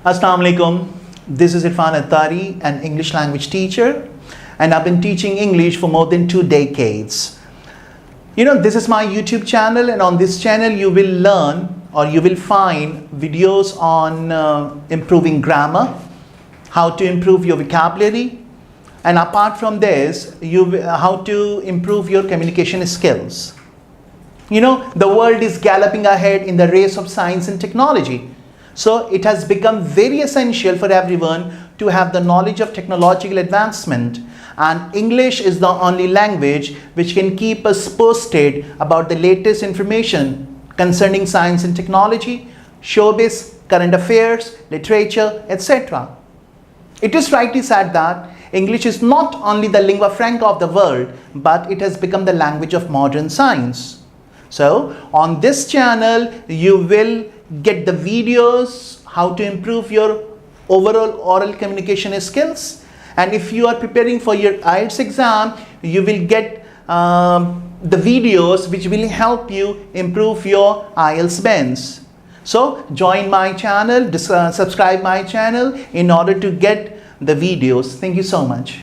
Assalamu alaikum. This is Irfan Attari, an English language teacher, and I've been teaching English for more than 2 decades. This is my YouTube channel, and on this channel you will learn or you will find videos on improving grammar, how to improve your vocabulary, and apart from this, how to improve your communication skills. The world is galloping ahead in the race of science and technology. So it has become very essential for everyone to have the knowledge of technological advancement, and English is the only language which can keep us posted about the latest information concerning science and technology, showbiz, current affairs, literature, etc. It is rightly said that English is not only the lingua franca of the world, but it has become the language of modern science. So on this channel you will get the videos how to improve your overall oral communication skills, and if you are preparing for your IELTS exam, you will get the videos which will help you improve your IELTS bands. So join my channel, subscribe my channel in order to get the videos. Thank you so much.